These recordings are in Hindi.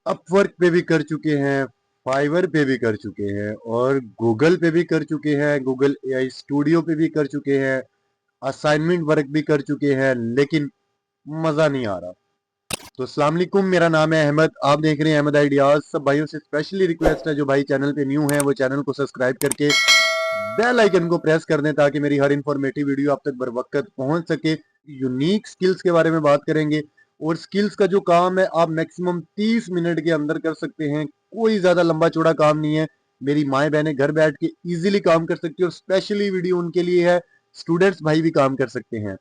अपवर्क पे भी कर चुके हैं, फाइवर पे भी कर चुके हैं और गूगल पे भी कर चुके हैं, गूगल एआई स्टूडियो पे भी कर चुके हैं, असाइनमेंट वर्क भी कर चुके हैं, लेकिन मजा नहीं आ रहा। तो अस्सलाम वालेकुम, मेरा नाम है अहमद, आप देख रहे हैं अहमद आइडियाज। सब भाइयों से स्पेशली रिक्वेस्ट है, जो भाई चैनल पे न्यू है वो चैनल को सब्सक्राइब करके बेल आइकन को प्रेस कर दें ताकि मेरी हर इंफॉर्मेटिव वीडियो आप तक बर वक्त पहुंच सके। यूनिक स्किल्स के बारे में बात करेंगे और स्किल्स का जो काम है आप मैक्सिमम 30 मिनट के अंदर कर सकते हैं। कोई ज्यादा लंबा चौड़ा काम नहीं है। मेरी माएँ बहनें घर बैठ के इजीली काम कर सकती है और स्पेशली वीडियो उनके लिए है। स्टूडेंट्स भाई भी काम कर सकते हैं,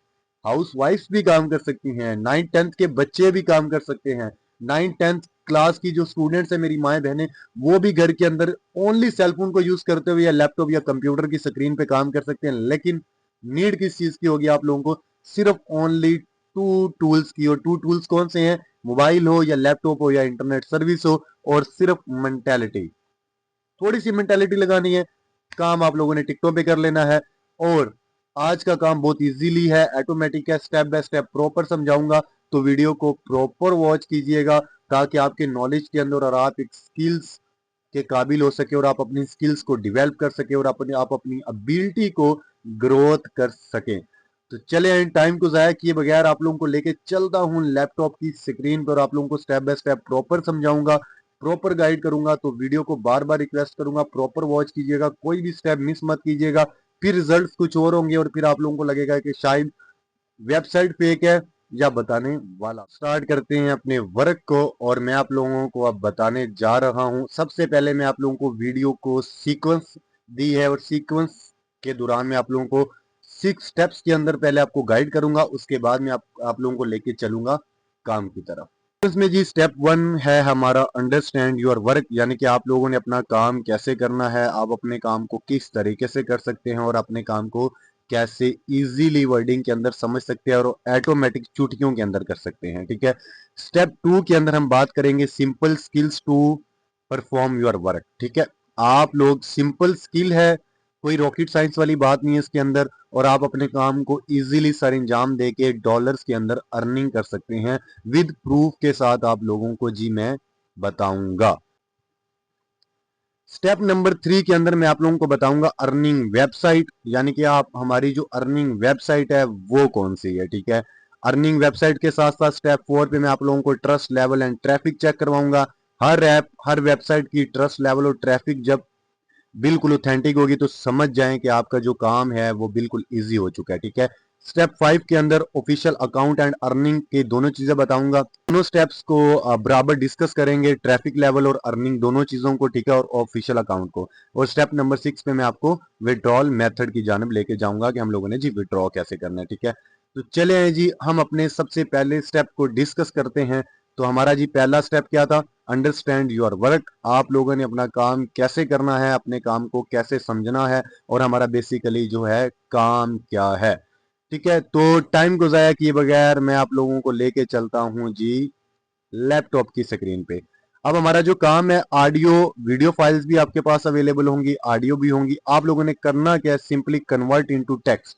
हाउस वाइफ्स भी काम कर सकती हैं, 9th 10th के बच्चे भी काम कर सकते हैं। 9th 10th क्लास की जो स्टूडेंट्स है मेरी माएँ बहनें, वो भी घर के अंदर ओनली सेलफोन को यूज करते हुए या लैपटॉप या कंप्यूटर की स्क्रीन पे काम कर सकते हैं। लेकिन नीड किस चीज की होगी आप लोगों को? सिर्फ ओनली टू टूल्स की। और टू टूल्स कौन से हैं? मोबाइल हो या लैपटॉप हो या इंटरनेट सर्विस हो, और सिर्फ मेंटेलिटी, थोड़ी सी मेंटेलिटी लगानी है। काम आप लोगों ने टिकटॉक पे कर लेना है। और आज का काम बहुत इजीली है, ऑटोमेटिक है, स्टेप बाय स्टेप प्रॉपर समझाऊंगा। तो वीडियो को प्रॉपर वॉच कीजिएगा ताकि आपके नॉलेज के अंदर और आप एक स्किल्स के काबिल हो सके और आप अपनी स्किल्स को डेवलप कर सके और आप अपनी एबिलिटी को ग्रोथ कर सके। तो चले टाइम को जाया किए बगैर आप लोगों को लेके चलता हूँ लैपटॉप की स्क्रीन पर। आप लोगों को स्टेप बाय स्टेप प्रॉपर समझाऊंगा, प्रॉपर गाइड करूंगा। तो वीडियो को बार बार रिक्वेस्ट करूंगा प्रॉपर वॉच कीजिएगा, कोई भी स्टेप मिस मत कीजिएगा। फिर रिजल्ट्स कुछ और होंगे और फिर आप लोगों को लगेगा कि शायद वेबसाइट फेक है या बताने वाला। स्टार्ट करते हैं अपने वर्क को और मैं आप लोगों को अब बताने जा रहा हूं। सबसे पहले मैं आप लोगों को वीडियो को सीक्वेंस दी है और सीक्वेंस के दौरान मैं आप लोगों को 6 स्टेप्स के अंदर पहले आपको गाइड करूंगा, उसके बाद मैं आप लोगों को लेके चलूंगा काम की तरफ। इसमें जी स्टेप 1 है हमारा अंडरस्टैंड योर वर्क, यानी कि आप लोगों ने अपना काम कैसे करना है, आप अपने काम को किस तरीके से कर सकते हैं और अपने काम को कैसे इजीली वर्डिंग के अंदर समझ सकते हैं और ऑटोमेटिक चुटकियों के अंदर कर सकते हैं। ठीक है। स्टेप 2 के अंदर हम बात करेंगे simple skills to perform your work. ठीक है। आप लोग सिंपल स्किल है, कोई रॉकेट साइंस वाली बात नहीं है इसके अंदर, और आप अपने काम को इजीली सर अंजाम देके डॉलर्स के अंदर अर्निंग कर सकते हैं विद प्रूफ के साथ। आप लोगों को जी मैं बताऊंगा। स्टेप नंबर 3 के अंदर मैं आप लोगों को बताऊंगा अर्निंग वेबसाइट, यानी कि आप हमारी जो अर्निंग वेबसाइट है वो कौन सी है। ठीक है। अर्निंग वेबसाइट के साथ साथ स्टेप 4 पे मैं आप लोगों को trust level and traffic check करवाऊंगा। हर ऐप हर वेबसाइट की ट्रस्ट लेवल और ट्रैफिक जब बिल्कुल ऑथेंटिक होगी तो समझ जाएं कि आपका जो काम है वो बिल्कुल इजी हो चुका है। ठीक है। स्टेप 5 के अंदर ऑफिशियल अकाउंट एंड अर्निंग की दोनों चीजें बताऊंगा। दोनों स्टेप्स को बराबर डिस्कस करेंगे, ट्रैफिक लेवल और अर्निंग दोनों चीजों को। ठीक है। और ऑफिशियल अकाउंट को। और स्टेप नंबर 6 पे मैं आपको विड्रॉल मेथड की जानब लेके जाऊंगा कि हम लोगों ने जी विड्रॉ कैसे करना है। ठीक है। तो चले आए जी, हम अपने सबसे पहले स्टेप को डिस्कस करते हैं। तो हमारा जी पहला स्टेप क्या था? Understand your work. आप लोगों ने अपना काम कैसे करना है, अपने काम को कैसे समझना है और हमारा बेसिकली जो है काम क्या है। ठीक है। तो टाइम को जाया किए बगैर मैं आप लोगों को लेके चलता हूं जी लैपटॉप की स्क्रीन पे। अब हमारा जो काम है, ऑडियो वीडियो फाइल्स भी आपके पास अवेलेबल होंगी, ऑडियो भी होंगी। आप लोगों ने करना क्या है? सिंपली कन्वर्ट इनटू टेक्स्ट,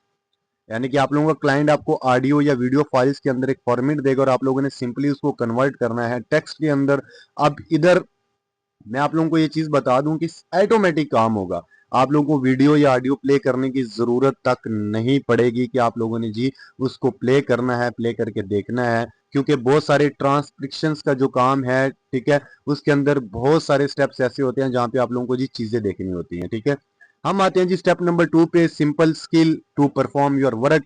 यानी कि आप लोगों का क्लाइंट आपको ऑडियो या वीडियो फाइल्स के अंदर एक फॉर्मेट देगा और आप लोगों ने सिंपली उसको कन्वर्ट करना है टेक्स्ट के अंदर। अब इधर मैं आप लोगों को ये चीज बता दूं कि ऑटोमेटिक काम होगा। आप लोगों को वीडियो या ऑडियो प्ले करने की जरूरत तक नहीं पड़ेगी कि आप लोगों ने जी उसको प्ले करना है, प्ले करके देखना है, क्योंकि बहुत सारे ट्रांसक्रिप्शन का जो काम है, ठीक है, उसके अंदर बहुत सारे स्टेप्स ऐसे होते हैं जहां पे आप लोगों को जी चीजें देखनी होती हैं। ठीक है। हम आते हैं जी स्टेप नंबर 2 पे, simple skill to perform your work.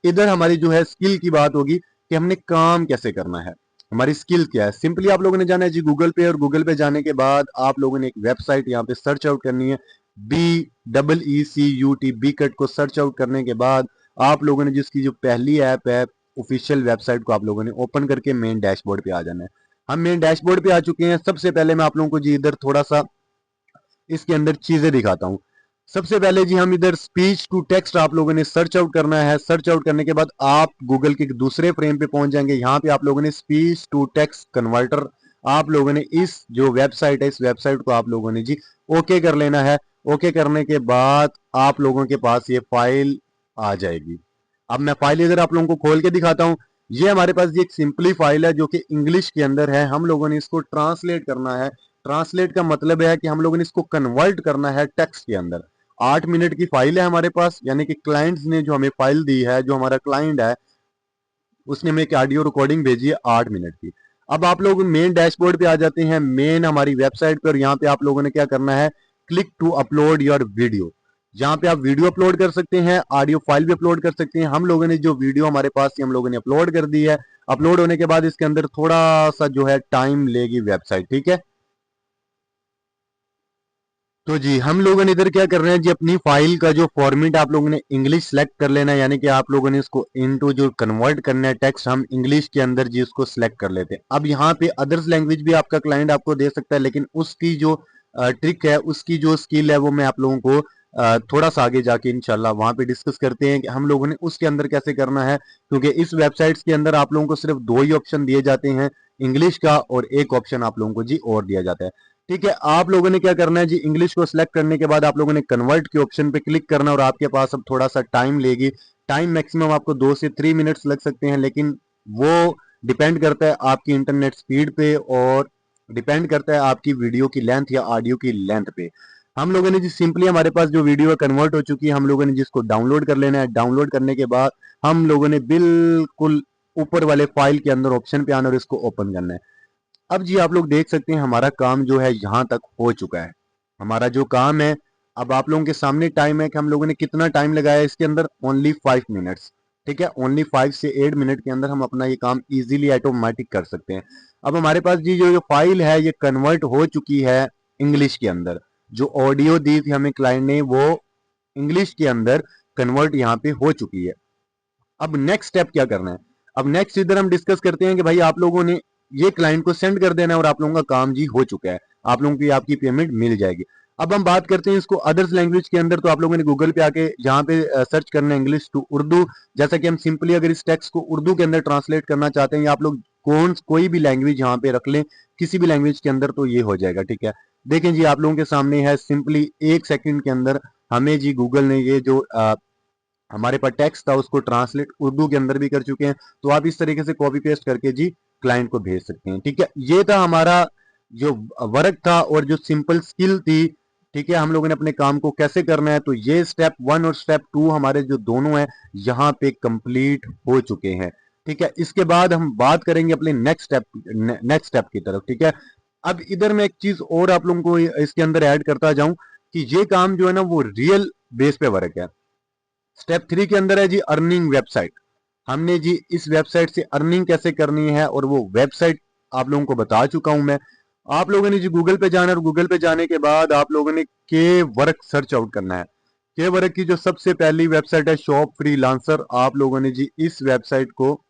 इधर हमारी जो है स्किल की बात होगी कि हमने काम कैसे करना है, हमारी स्किल क्या है। सिंपली आप लोगों ने जाना है जी गूगल पे, और गूगल पे जाने के बाद आप लोगों ने एक वेबसाइट यहाँ पे सर्च आउट करनी है। BEECUT बी कट को सर्च आउट करने के बाद आप लोगों ने जिसकी जो पहली ऐप है ऑफिशियल वेबसाइट को आप लोगों ने ओपन करके मेन डैशबोर्ड पे आ जाना है। हम मेन डैशबोर्ड पे आ चुके हैं। सबसे पहले मैं आप लोगों को जी इधर थोड़ा सा इसके अंदर चीजें दिखाता हूँ। सबसे पहले जी हम इधर स्पीच टू टेक्स्ट आप लोगों ने सर्च आउट करना है। सर्च आउट करने के बाद आप गूगल के दूसरे फ्रेम पे पहुंच जाएंगे। यहाँ पे आप लोगों ने स्पीच टू टेक्स्ट कन्वर्टर, आप लोगों ने इस जो वेबसाइट है इस वेबसाइट को आप लोगों ने जी ओके कर लेना है। ओके करने के बाद आप लोगों के पास ये फाइल आ जाएगी। अब मैं फाइल इधर आप लोगों को खोल के दिखाता हूँ। ये हमारे पास ये एक सिंपली फाइल है जो कि इंग्लिश के अंदर है। हम लोगों ने इसको ट्रांसलेट करना है। ट्रांसलेट का मतलब है कि हम लोगों ने इसको कन्वर्ट करना है टेक्स्ट के अंदर। 8 मिनट की फाइल है हमारे पास, यानी कि क्लाइंट्स ने जो हमें फाइल दी है, जो हमारा क्लाइंट है उसने हमें एक ऑडियो रिकॉर्डिंग भेजी है 8 मिनट की। अब आप लोग मेन डैशबोर्ड पे आ जाते हैं, मेन हमारी वेबसाइट पर। यहाँ पे आप लोगों ने क्या करना है, click to upload your video. जहाँ पे आप वीडियो अपलोड कर सकते हैं, ऑडियो फाइल भी अपलोड कर सकते हैं। हम लोगों ने जो वीडियो हमारे पास थी हम लोगों ने अपलोड कर दी है। अपलोड होने के बाद इसके अंदर थोड़ा सा जो है टाइम लेगी वेबसाइट, ठीक है। तो जी हम लोगों ने इधर क्या कर रहे हैं जी, अपनी फाइल का जो फॉर्मेट आप लोगों ने इंग्लिश सेलेक्ट कर लेना है, यानी कि आप लोगों ने इसको इनटू जो कन्वर्ट करना है टेक्स्ट, हम इंग्लिश के अंदर जी उसको सिलेक्ट कर लेते हैं। अब यहाँ पे अदर्स लैंग्वेज भी आपका क्लाइंट आपको दे सकता है, लेकिन उसकी जो ट्रिक है, उसकी जो स्किल है, वो मैं आप लोगों को थोड़ा सा आगे जाके इंशाल्लाह वहां पे डिस्कस करते हैं कि हम लोगों ने उसके अंदर कैसे करना है। क्योंकि इस वेबसाइट्स के अंदर आप लोगों को सिर्फ दो ही ऑप्शन दिए जाते हैं, इंग्लिश का और एक ऑप्शन आप लोगों को जी और दिया जाता है। ठीक है, आप लोगों ने क्या करना है जी, इंग्लिश को सिलेक्ट करने के बाद आप लोगों ने कन्वर्ट के ऑप्शन पे क्लिक करना, और आपके पास अब थोड़ा सा टाइम लेगी। टाइम मैक्सिमम आपको 2 से 3 मिनट्स लग सकते हैं, लेकिन वो डिपेंड करता है आपकी इंटरनेट स्पीड पे और डिपेंड करता है आपकी वीडियो की लेंथ या ऑडियो की लेंथ पे। हम लोगों ने जी सिंपली हमारे पास जो वीडियो है कन्वर्ट हो चुकी है, हम लोगों ने जिसको डाउनलोड कर लेना है। डाउनलोड करने के बाद हम लोगों ने बिल्कुल ऊपर वाले फाइल के अंदर ऑप्शन पे आना और इसको ओपन करना है। अब जी आप लोग देख सकते हैं हमारा काम जो है यहाँ तक हो चुका है। हमारा जो काम है, अब आप लोगों के सामने टाइम है कि हम लोगों ने कितना टाइम लगाया इसके अंदर, ओनली 5 मिनट्स। ठीक है, ओनली 5 से 8 मिनट के अंदर हम अपना ये काम इजीली ऑटोमेटिक कर सकते हैं। अब हमारे पास जी जो फाइल है ये कन्वर्ट हो चुकी है इंग्लिश के अंदर। जो ऑडियो दी थी हमें क्लाइंट ने, वो इंग्लिश के अंदर कन्वर्ट यहाँ पे हो चुकी है। अब नेक्स्ट स्टेप क्या करना है, अब नेक्स्ट इधर हम डिस्कस करते हैं कि भाई आप लोगों ने ये क्लाइंट को सेंड कर देना है और आप लोगों का काम जी हो चुका है, आप लोगों की आपकी पेमेंट मिल जाएगी। अब हम बात करते हैं इसको अदर्स लैंग्वेज के अंदर। तो आप लोगों ने गूगल पे आके जहां पे सर्च करना है इंग्लिश टू उर्दू, जैसा कि हम सिंपली अगर इस टेक्स्ट को उर्दू के अंदर ट्रांसलेट करना चाहते हैं, या आप लोग कोई भी लैंग्वेज यहाँ पे रख लें, किसी भी लैंग्वेज के अंदर, तो ये हो जाएगा। ठीक है, देखें जी आप लोगों के सामने है, सिंपली 1 सेकंड के अंदर हमें जी गूगल ने ये जो हमारे पास टेक्स्ट था उसको ट्रांसलेट उर्दू के अंदर भी कर चुके हैं। तो आप इस तरीके से कॉपी पेस्ट करके जी क्लाइंट को भेज सकते हैं। ठीक है, ये था हमारा जो वर्क था और जो सिंपल स्किल थी। ठीक है, हम लोगों ने अपने काम को कैसे करना है, तो ये स्टेप 1 और स्टेप 2 हमारे जो दोनों हैं यहाँ पे कंप्लीट हो चुके हैं। ठीक है, इसके बाद हम बात करेंगे अपने नेक्स्ट स्टेप की तरफ। ठीक है, अब इधर मैं एक चीज और आप लोगों को इसके अंदर ऐड करता जाऊं कि ये काम जो है ना वो रियल बेस पे वर्क है। स्टेप 3 के अंदर है जी अर्निंग वेबसाइट। हमने जी इस वेबसाइट से अर्निंग कैसे करनी है और वो वेबसाइट आप लोगों को बता चुका हूं मैं। आप लोगों ने जी गूगल पे जाना है और गूगल पे जाने के बाद आप लोगों ने के वर्क सर्च आउट करना है। के वर्क की जो सबसे पहली वेबसाइट है शॉप फ्रीलांसर, आप लोगों ने जी इस वेबसाइट को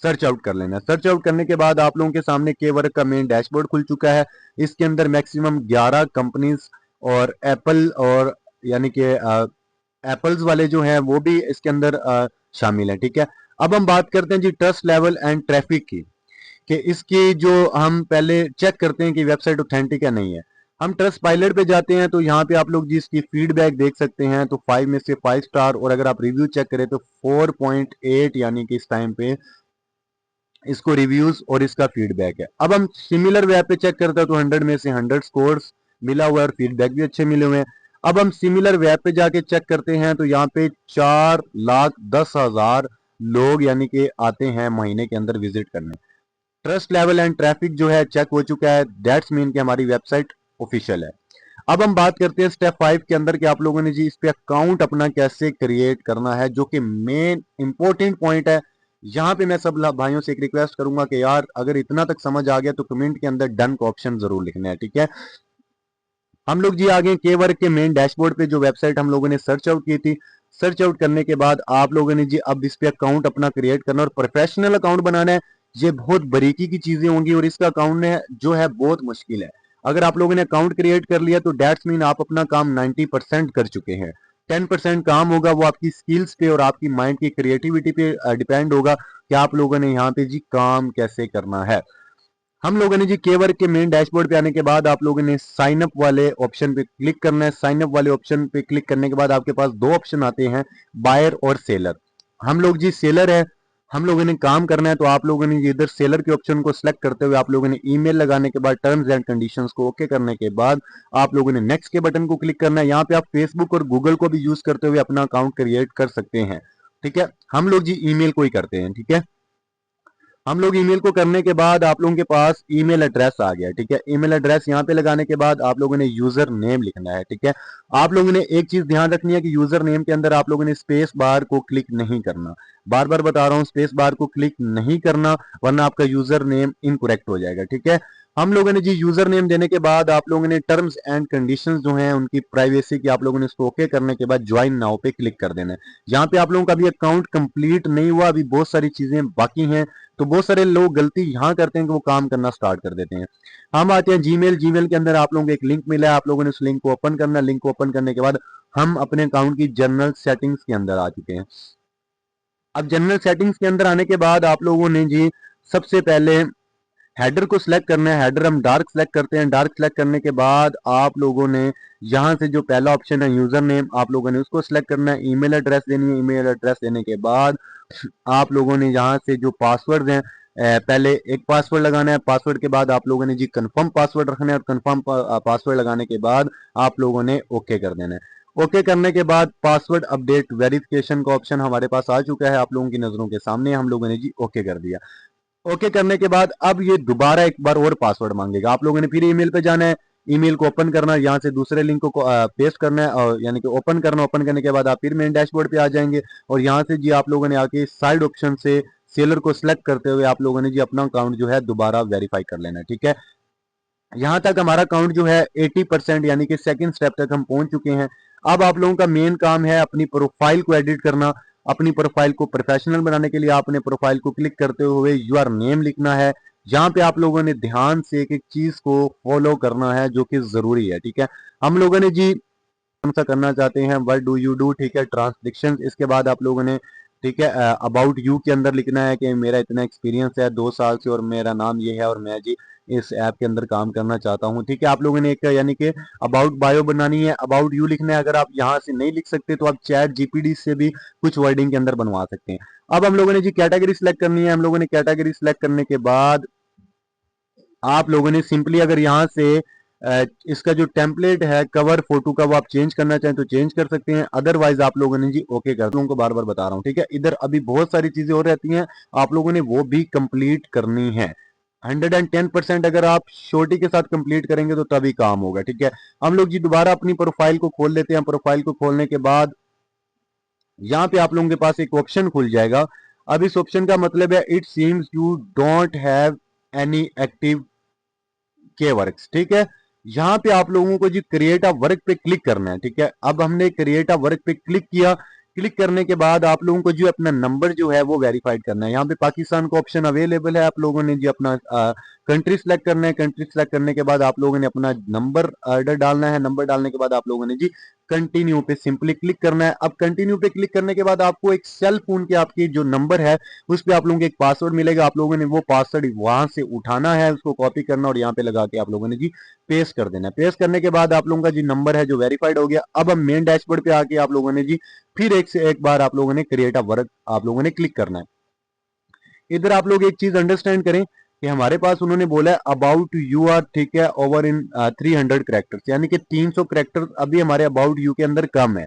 सर्च आउट कर लेना है। सर्च आउट करने के बाद आप लोगों के सामने के वर्क का मेन डैशबोर्ड खुल चुका है। इसके अंदर मैक्सिमम 11 कंपनीज और एप्पल और यानी कि एप्पल्स वाले जो हैं वो भी इसके अंदर शामिल हैं। ठीक है, अब हम बात करते हैं जी ट्रस्ट लेवल एंड ट्रैफिक की, कि इसकी जो हम पहले चेक करते हैं कि वेबसाइट ऑथेंटिक है नहीं है। हम ट्रस्ट पायलट पे जाते हैं, तो यहाँ पे आप लोग जी इसकी फीडबैक देख सकते हैं, तो 5 में से 5 स्टार, और अगर आप रिव्यू चेक करें तो 4.8, यानी कि इस टाइम पे इसको रिव्यूज और इसका फीडबैक है। अब हम सिमिलर वेब पे चेक करते हैं तो 100 में से 100 स्कोर्स मिला हुआ है और फीडबैक भी अच्छे मिले हुए हैं। अब हम सिमिलर वेब पे जाके चेक करते हैं तो यहाँ पे 4,10,000 लोग यानी कि आते हैं महीने के अंदर विजिट करने। ट्रस्ट लेवल एंड ट्रैफिक जो है चेक हो चुका है, दैट्स मीन कि हमारी वेबसाइट ऑफिशियल है। अब हम बात करते हैं स्टेप 5 के अंदर कि आप लोगों ने जी इस पे अकाउंट अपना कैसे क्रिएट करना है, जो कि मेन इंपॉर्टेंट पॉइंट है। यहाँ पे मैं सब भाइयों से एक रिक्वेस्ट करूंगा कि यार अगर इतना तक समझ आ गया तो कमेंट के अंदर डन का ऑप्शन जरूर लिखना है। ठीक है, हम लोग जी आगे के वर्क के मेन डैशबोर्ड पे जो वेबसाइट हम लोगों ने सर्च आउट की थी। सर्च आउट करने के बाद आप लोगों ने जी अब इस पे अकाउंट अपना क्रिएट करना और प्रोफेशनल अकाउंट बनाना है। ये बहुत बारीकी की चीजें होंगी और इसका अकाउंट जो है बहुत मुश्किल है। अगर आप लोगों ने अकाउंट क्रिएट कर लिया तो डेट्स मीन आप अपना काम 90% कर चुके हैं। 10% काम होगा वो आपकी स्किल्स पे और आपकी माइंड की क्रिएटिविटी पे डिपेंड होगा कि आप लोगों ने यहाँ पे जी काम कैसे करना है। हम लोगों ने जी के वर्क के मेन डैशबोर्ड पे आने के बाद आप लोगों ने साइन अप वाले ऑप्शन पे क्लिक करना है। साइन अप वाले ऑप्शन पे क्लिक करने के बाद आपके पास दो ऑप्शन आते हैं, बायर और सेलर। हम लोग जी सेलर है, हम लोगों ने काम करना है तो आप लोगों ने इधर सेलर के ऑप्शन को सिलेक्ट करते हुए आप लोगों ने ईमेल लगाने के बाद टर्म्स एंड कंडीशंस को ओके करने के बाद आप लोगों ने नेक्स्ट के बटन को क्लिक करना है। यहाँ पे आप फेसबुक और गूगल को भी यूज करते हुए अपना अकाउंट क्रिएट कर सकते हैं। ठीक है, हम लोग जी ईमेल को ही करते हैं। ठीक है, हम लोग ईमेल को करने के बाद आप लोगों के पास ईमेल एड्रेस आ गया। ठीक है, ईमेल एड्रेस यहाँ पे लगाने के बाद आप लोगों ने यूजर नेम लिखना है। ठीक है, आप लोगों ने एक चीज ध्यान रखनी है कि यूजर नेम के अंदर आप लोगों ने स्पेस बार को क्लिक नहीं करना। बार बार बता रहा हूँ, स्पेस बार को क्लिक नहीं करना, वरना आपका यूजर नेम इनकरेक्ट हो जाएगा। ठीक है, हम लोगों ने जी यूजर नेम देने के बाद आप लोगों ने टर्म्स एंड कंडीशंस जो हैं उनकी प्राइवेसी की आप लोगों ने इसको ओके करने के बाद ज्वाइन नाउ पे क्लिक कर देना है। यहाँ पे आप लोगों का अभी अकाउंट कंप्लीट नहीं हुआ, अभी बहुत सारी चीजें बाकी हैं, तो बहुत सारे लोग गलती यहाँ करते हैं कि वो काम करना स्टार्ट कर देते हैं। हम आते हैं जीमेल। जीमेल के अंदर आप लोगों को एक लिंक मिला है, आप लोगों ने उस लिंक को ओपन करना है। लिंक को ओपन करने के बाद हम अपने अकाउंट की जनरल सेटिंग्स के अंदर आ चुके हैं। अब जनरल सेटिंग्स के अंदर आने के बाद आप लोगों ने जी सबसे पहले हेडर को सिलेक्ट करना है। हेडर हम डार्क सिलेक्ट करते हैं। डार्क सिलेक्ट करने के बाद आप लोगों ने यहां से जो पहला ऑप्शन है यूजर नेम, आप लोगों ने उसको सिलेक्ट करना है। ईमेल एड्रेस देनी है। ईमेल एड्रेस देने के बाद आप लोगों ने यहाँ से जो पासवर्ड हैं, पहले एक पासवर्ड लगाना है। पासवर्ड के बाद आप लोगों ने जी कंफर्म पासवर्ड रखना है और कंफर्म पासवर्ड लगाने के बाद आप लोगों ने ओके कर देना है। ओके करने के बाद पासवर्ड अपडेट वेरिफिकेशन का ऑप्शन हमारे पास आ चुका है, आप लोगों की नजरों के सामने। हम लोगों ने जी ओके कर दिया। ओके करने के बाद अब ये दोबारा एक बार और पासवर्ड मांगेगा। आप लोगों ने फिर ईमेल पे जाना है, ईमेल को ओपन करना है, यहाँ से दूसरे लिंक को पेस्ट करना है और यानी कि ओपन करना। ओपन करने के बाद आप फिर मेन डैशबोर्ड पे आ जाएंगे और यहाँ से जी आप लोगों ने आके साइड ऑप्शन से सेलर को सिलेक्ट करते हुए आप लोगों ने जी अपना अकाउंट जो है दोबारा वेरीफाई कर लेना है। ठीक है, यहाँ तक हमारा अकाउंट जो है 80% यानी कि सेकंड स्टेप तक हम पहुंच चुके हैं। अब आप लोगों का मेन काम है अपनी प्रोफाइल को एडिट करना। अपनी प्रोफाइल को प्रोफेशनल बनाने के लिए आपने प्रोफाइल को क्लिक करते हुए यूर नेम लिखना है। यहाँ पे आप लोगों ने ध्यान से एक एक चीज को फॉलो करना है जो कि जरूरी है। ठीक है, हम लोगों ने जी कौन सा करना चाहते हैं, व्हाट डू यू डू। ठीक है, ट्रांसलेक्शन। इसके बाद आप लोगों ने ठीक है अबाउट यू के अंदर लिखना है कि मेरा इतना एक्सपीरियंस है 2 साल से और मेरा नाम ये है और मैं जी इस ऐप के अंदर काम करना चाहता हूँ। ठीक है, आप लोगों ने एक यानी कि अबाउट बायो बनानी है, अबाउट यू लिखना है। अगर आप यहाँ से नहीं लिख सकते तो आप चैट जीपीटी से भी कुछ वर्डिंग के अंदर बनवा सकते हैं। अब हम लोगों ने जी कैटेगरी सिलेक्ट करनी है। हम लोगों ने कैटेगरी सिलेक्ट करने के बाद आप लोगों ने सिंपली अगर यहाँ से इसका जो टेम्पलेट है कवर फोटो का वो आप चेंज करना चाहें तो चेंज कर सकते हैं, अदरवाइज आप लोगों ने जी ओके कर लोगों को बार बार बता रहा हूँ। ठीक है, इधर अभी बहुत सारी चीजें और रहती हैं, आप लोगों ने वो भी कंप्लीट करनी है। 110% अगर आप श्योरिटी के साथ कंप्लीट करेंगे तो तभी काम होगा। ठीक है, हम लोग जी दोबारा अपनी प्रोफाइल को खोल लेते हैं। प्रोफाइल को खोलने के बाद यहाँ पे आप लोगों के पास एक ऑप्शन खुल जाएगा। अब इस ऑप्शन का मतलब है it seems you don't have any active के वर्क्स। ठीक है, यहाँ पे आप लोगों को जी क्रिएट अ वर्क पे क्लिक करना है। ठीक है, अब हमने क्रिएट अ वर्क पे क्लिक किया। क्लिक करने के बाद आप लोगों को जो अपना नंबर जो है वो वेरीफाइड करना है। यहाँ पे पाकिस्तान का ऑप्शन अवेलेबल है, आप लोगों ने जी अपना कंट्री सेलेक्ट करना है। कंट्री सेलेक्ट करने के बाद आप लोगों ने अपना नंबर ऑर्डर डालना है। नंबर डालने के बाद आप लोगों ने जी कंटिन्यू पे सिंपली क्लिक करना है। अब कंटिन्यू पे क्लिक करने के बाद आपको एक सेल फोन के आपकी जो नंबर है उस पर आप लोगों को एक पासवर्ड मिलेगा। आप लोगों ने वो पासवर्ड वहां से उठाना है, उसको कॉपी करना और यहाँ पे लगा के आप लोगों ने जी पेस्ट कर देना है। पेस्ट करने के बाद आप लोगों का जी नंबर है जो वेरीफाइड हो गया। अब हम मेन डैशबोर्ड पे आके आप लोगों ने जी फिर एक से एक बार आप लोगों ने क्रिएट अ वर्क आप लोगों ने क्लिक करना है। इधर आप लोग एक चीज अंडरस्टैंड करें कि हमारे पास उन्होंने बोला है अबाउट यू आर ठीक है ओवर इन 300 करेक्टर्स, यानी कि 300 करेक्टर्स अभी हमारे अबाउट यू के अंदर कम है।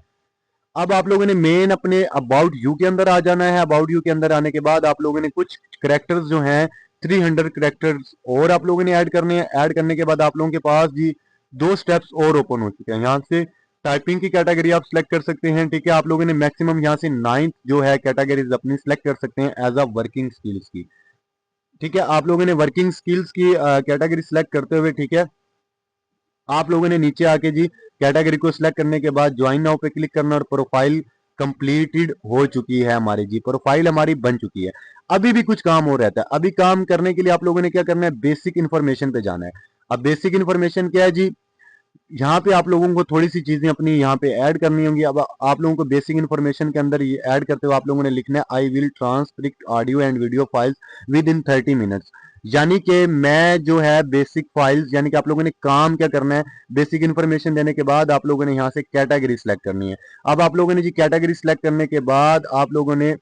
अब आप लोगों ने मेन अपने अबाउट यू के अंदर आ जाना है। अबाउट यू के अंदर आने के बाद आप लोगों ने कुछ करेक्टर्स जो हैं 300 करेक्टर्स और आप लोगों ने ऐड करने हैं। ऐड करने के बाद आप लोगों के पास जी 2 स्टेप्स और ओपन हो चुके हैं। यहाँ से टाइपिंग की कैटेगरी आप सिलेक्ट कर सकते हैं। ठीक है, आप लोगों ने मैक्सिमम यहाँ से 9th जो है कैटेगरीज अपनी सिलेक्ट कर सकते हैं एज अ वर्किंग स्किल्स की। ठीक है, आप लोगों ने वर्किंग स्किल्स की कैटेगरी सिलेक्ट करते हुए ठीक है आप लोगों ने नीचे आके जी कैटेगरी को सिलेक्ट करने के बाद ज्वाइन नाउ पे क्लिक करना और प्रोफाइल कंप्लीटेड हो चुकी है हमारी जी, प्रोफाइल हमारी बन चुकी है। अभी भी कुछ काम हो रहता है। अभी काम करने के लिए आप लोगों ने क्या करना है, बेसिक इन्फॉर्मेशन पे जाना है। अब बेसिक इन्फॉर्मेशन क्या है जी, यहाँ पे आप लोगों को थोड़ी सी चीजें अपनी यहाँ पे ऐड करनी होंगी। अब आप लोगों को बेसिक इन्फॉर्मेशन के अंदर ये ऐड करते हुए आप लोगों ने लिखना है I will transcript audio and video files with in 30 minutes. यानी कि मैं जो है बेसिक फाइल्स यानी कि आप लोगों ने काम क्या करना है, बेसिक इन्फॉर्मेशन देने के बाद आप लोगों ने यहाँ से कैटेगरी सिलेक्ट करनी है। अब आप लोगों ने जी कैटेगरी सिलेक्ट करने के बाद आप लोगों ने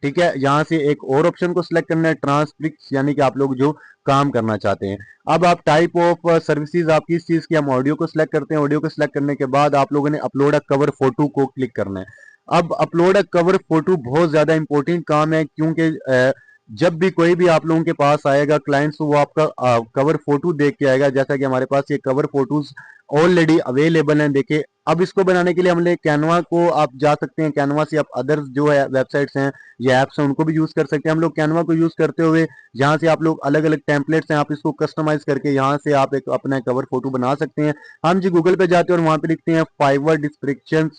ठीक है, यहाँ से एक और ऑप्शन को सिलेक्ट करना है, ट्रांसक्रिप्ट, यानी कि आप लोग जो काम करना चाहते हैं। अब आप टाइप ऑफ सर्विसेज आप किस चीज की, हम ऑडियो को सिलेक्ट करते हैं। ऑडियो को सिलेक्ट करने के बाद आप लोगों ने अपलोड अ कवर फोटो को क्लिक करना है। अब अपलोड अ कवर फोटो बहुत ज्यादा इंपॉर्टेंट काम है, क्योंकि जब भी कोई भी आप लोगों के पास आएगा क्लाइंट्स, वो आपका कवर फोटो देख के आएगा। जैसा कि हमारे पास ये कवर फोटोज ऑलरेडी अवेलेबल हैं, देखिए। अब इसको बनाने के लिए हमने कैनवा को, आप जा सकते हैं कैनवा से, आप अदर जो है वेबसाइट्स हैं या एप्स हैं उनको भी यूज कर सकते हैं। हम लोग कैनवा को यूज करते हुए यहाँ से आप लोग अलग अलग टेम्पलेट्स हैं, आप इसको कस्टमाइज करके यहाँ से आप एक अपना कवर फोटो बना सकते हैं। हम जी गूगल पे जाते हैं और वहां पे लिखते हैं फाइवर डिस्क्रिप्शन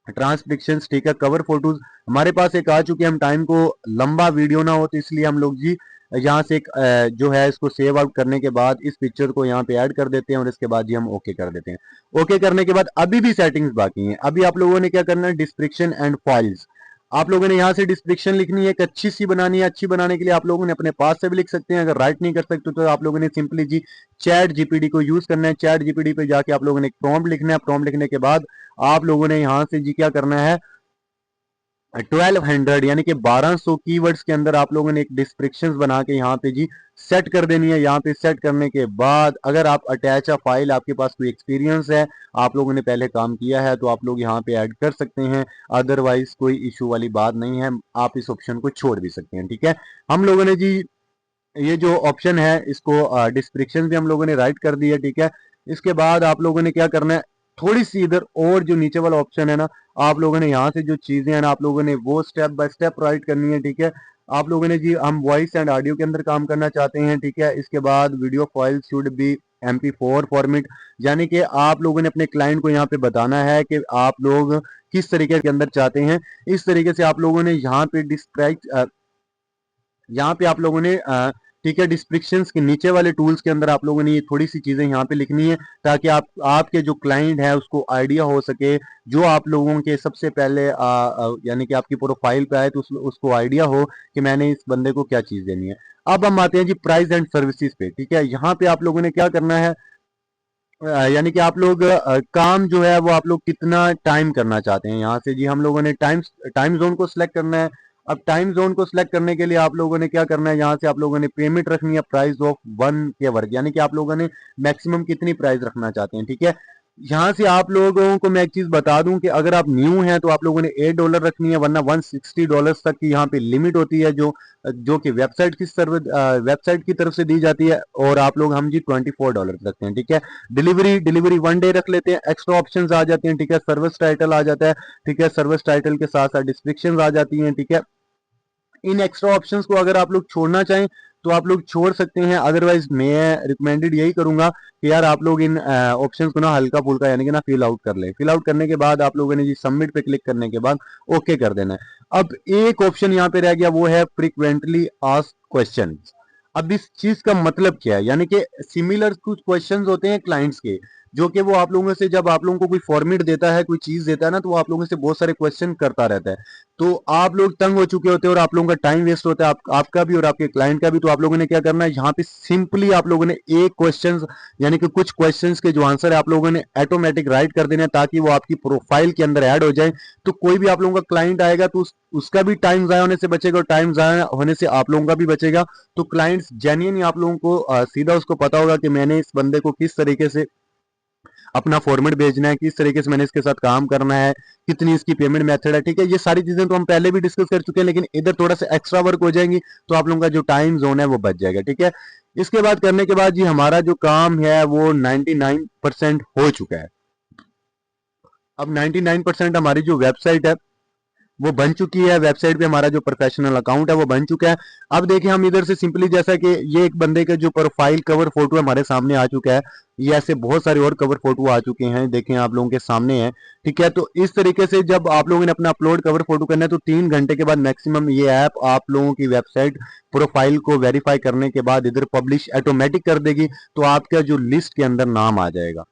ट्रांसक्रिप्शन, ठीक है, कवर फोटोज हमारे पास एक आ चुके हैं। हम टाइम को लंबा वीडियो ना हो तो इसलिए हम लोग जी यहाँ से एक जो है इसको सेव आउट करने के बाद इस पिक्चर को यहाँ पे ऐड कर देते हैं और इसके बाद जी हम ओके कर देते हैं। ओके करने के बाद अभी भी सेटिंग्स बाकी हैं। अभी आप लोगों ने क्या करना है, डिस्क्रिप्शन एंड फाइल्स, आप लोगों ने यहाँ से डिस्क्रिप्शन लिखनी है, एक अच्छी सी बनानी है। अच्छी बनाने के लिए आप लोगों ने अपने पास से भी लिख सकते हैं, अगर राइट नहीं कर सकते तो आप लोगों ने सिंपली जी चैट जीपीटी को यूज करना है। चैट जीपीटी पे जाके आप लोगों ने एक प्रॉम्प्ट लिखना है। प्रॉम्प्ट लिखने के बाद आप लोगों ने यहाँ से जी क्या करना है, 1200 यानी कि 1200 कीवर्ड्स के अंदर आप लोगों ने एक डिस्क्रिप्शन बना के यहाँ पे जी सेट कर देनी है। यहाँ पे सेट करने के बाद अगर आप अटैच अ फाइल, आपके पास कोई एक्सपीरियंस है, आप लोगों ने पहले काम किया है, तो आप लोग यहाँ पे ऐड कर सकते हैं। अदरवाइज कोई इशू वाली बात नहीं है, आप इस ऑप्शन को छोड़ भी सकते हैं। ठीक है, हम लोगों ने जी ये जो ऑप्शन है इसको डिस्क्रिप्शन भी हम लोगों ने राइट कर दी है। ठीक है, इसके बाद आप लोगों ने क्या करना है, थोड़ी सी इधर और जो नीचे वाला ऑप्शन है ना, आप लोगों ने यहाँ से जो चीजें हैं ना, आप लोगों ने वो स्टेप बाय स्टेप राइट करनी है। ठीक है, आप लोगों ने जी, हम वॉइस एंड ऑडियो के अंदर काम करना चाहते हैं। ठीक है, इसके बाद video file should be MP4 format, यानी कि आप लोगों ने अपने क्लाइंट को यहाँ पे बताना है कि आप लोग किस तरीके के अंदर चाहते हैं। इस तरीके से आप लोगों ने यहाँ पे डिस्क्राइब, यहाँ पे आप लोगों ने ठीक है, डिस्क्रिप्शंस के नीचे वाले टूल्स के अंदर आप लोगों ने ये थोड़ी सी चीजें यहाँ पे लिखनी है, ताकि आप आपके जो क्लाइंट है उसको आइडिया हो सके, जो आप लोगों के सबसे पहले यानी कि आपकी प्रोफाइल पे आए तो उसको आइडिया हो कि मैंने इस बंदे को क्या चीज देनी है। अब हम आते हैं जी प्राइस एंड सर्विसेज पे। ठीक है, यहाँ पे आप लोगों ने क्या करना है, यानी कि आप लोग काम जो है वो आप लोग कितना टाइम करना चाहते हैं। यहाँ से जी हम लोगों ने टाइम टाइम जोन को सिलेक्ट करना है। अब टाइम जोन को सिलेक्ट करने के लिए आप लोगों ने क्या करना है, यहाँ से आप लोगों ने पेमेंट रखनी है प्राइस ऑफ 1 के वर्ग, यानी कि आप लोगों ने मैक्सिमम कितनी प्राइस रखना चाहते हैं। ठीक है, यहाँ से आप लोगों को मैं एक चीज बता दूं कि अगर आप न्यू हैं तो आप लोगों ने $8 रखनी है, वरना $160 तक की यहाँ पे लिमिट होती है, जो जो कि वेबसाइट की तरफ से दी जाती है, और आप लोग हम जी $24 रखते हैं। ठीक है, डिलीवरी 1 डे रख लेते हैं। एक्स्ट्रा ऑप्शंस आ जाते हैं। ठीक है, सर्विस टाइटल आ जाता है। ठीक है, सर्विस टाइटल के साथ साथ डिस्क्रिप्शन आ जाती हैं। ठीक है, इन एक्स्ट्रा ऑप्शंस को अगर आप लोग छोड़ना चाहें तो आप लोग छोड़ सकते हैं, अदरवाइज मैं रिकमेंडेड यही करूंगा कि यार आप लोग इन ऑप्शंस को ना हल्का फुल्का यानी कि ना फिल आउट कर लें। फिल आउट करने के बाद आप लोगों ने जी सबमिट पे क्लिक करने के बाद ओके कर देना है। अब एक ऑप्शन यहाँ पे रह गया, वो है फ्रीक्वेंटली आस्क्ड क्वेश्चन। अब इस चीज का मतलब क्या है, यानी कि सिमिलर कुछ क्वेश्चंस होते हैं क्लाइंट्स के, जो कि वो आप लोगों से, जब आप लोगों को कोई फॉर्मेट देता है, कोई चीज देता है ना, तो वो आप लोगों से बहुत सारे क्वेश्चन करता रहता है। तो आप लोग तंग हो चुके होते हैं और आप लोगों का टाइम वेस्ट होता है, आपका भी और आपके क्लाइंट का भी। तो आप लोगों ने क्या करना है, यहाँ पे सिंपली आप लोगों ने एक क्वेश्चन, यानी कि कुछ क्वेश्चंस के जो आंसर है आप लोगों ने ऑटोमेटिक राइट कर देना है, ताकि वो आपकी प्रोफाइल के अंदर ऐड हो जाए। तो कोई भी आप लोगों का क्लाइंट आएगा तो उसका भी टाइम जाया होने से बचेगा और टाइम जाया होने से आप लोगों का भी बचेगा। तो क्लाइंट्स जेन्युइन आप लोगों को सीधा उसको पता होगा कि मैंने इस बंदे को किस तरीके से अपना फॉर्मेट भेजना है, किस तरीके से मैंने इसके साथ काम करना है, कितनी इसकी पेमेंट मेथड है। ठीक है, ये सारी चीजें तो हम पहले भी डिस्कस कर चुके हैं, लेकिन इधर थोड़ा सा एक्स्ट्रा वर्क हो जाएंगी तो आप लोगों का जो टाइम जोन है वो बच जाएगा। ठीक है, इसके बाद करने के बाद जी हमारा जो काम है वो 99% हो चुका है। अब 99% हमारी जो वेबसाइट है वो बन चुकी है। वेबसाइट पे हमारा जो प्रोफेशनल अकाउंट है वो बन चुका है। अब देखिए हम इधर से सिंपली, जैसा कि ये एक बंदे का जो प्रोफाइल कवर फोटो हमारे सामने आ चुका है, ये ऐसे बहुत सारे और कवर फोटो आ चुके हैं, देखें आप लोगों के सामने है। ठीक है, तो इस तरीके से जब आप लोगों ने अपना अपलोड कवर फोटो करना है तो 3 घंटे के बाद मैक्सिमम ये ऐप आप लोगों की वेबसाइट प्रोफाइल को वेरीफाई करने के बाद इधर पब्लिश ऑटोमेटिक कर देगी, तो आपका जो लिस्ट के अंदर नाम आ जाएगा।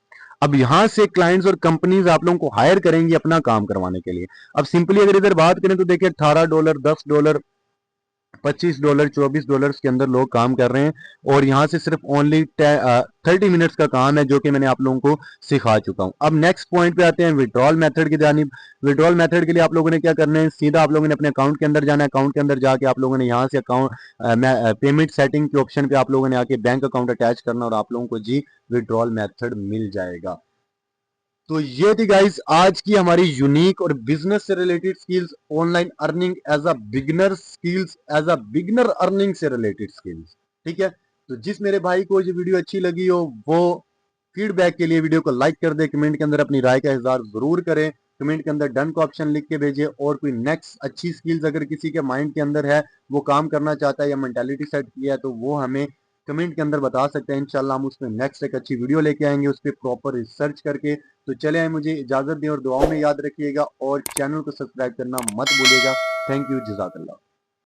अब यहां से क्लाइंट्स और कंपनीज आप लोगों को हायर करेंगी अपना काम करवाने के लिए। अब सिंपली अगर इधर बात करें तो देखिए $18, $10, $25 $24 के अंदर लोग काम कर रहे हैं, और यहाँ से सिर्फ ओनली 30 मिनट्स का काम है जो कि मैंने आप लोगों को सिखा चुका हूँ। अब नेक्स्ट पॉइंट पे आते हैं विड्रॉल मेथड की जानिब। विड्रॉल मेथड के लिए आप लोगों ने क्या करना है, सीधा आप लोगों ने अपने अकाउंट के अंदर जाना है। अकाउंट के अंदर जाके आप लोगों ने यहाँ से अकाउंट पेमेंट सेटिंग के ऑप्शन पे आप लोगों ने आके बैंक अकाउंट अटैच करना, और आप लोगों को जी विड्रॉल मेथड मिल जाएगा। तो ये थी गाइस आज की हमारी यूनिक और बिजनेस से related skills, online earning as a beginner skills, as a beginner earning से रिलेटेड स्किल्स। ठीक है, तो जिस मेरे भाई को ये वीडियो अच्छी लगी हो वो फीडबैक के लिए वीडियो को लाइक कर दे, कमेंट के अंदर अपनी राय का इजहार जरूर करें, कमेंट के अंदर डन का ऑप्शन लिख के भेजे। और कोई नेक्स्ट अच्छी स्किल्स अगर किसी के माइंड के अंदर है, वो काम करना चाहता है या मेंटालिटी सेट किया है, तो वो हमें कमेंट के अंदर बता सकते हैं। इंशाल्लाह हम उसमें नेक्स्ट एक अच्छी वीडियो लेके आएंगे उस पर प्रॉपर रिसर्च करके। तो चले आए, मुझे इजाजत दें और दुआओं में याद रखिएगा, और चैनल को सब्सक्राइब करना मत भूलिएगा। थैंक यू, जज़ाकल्लाह।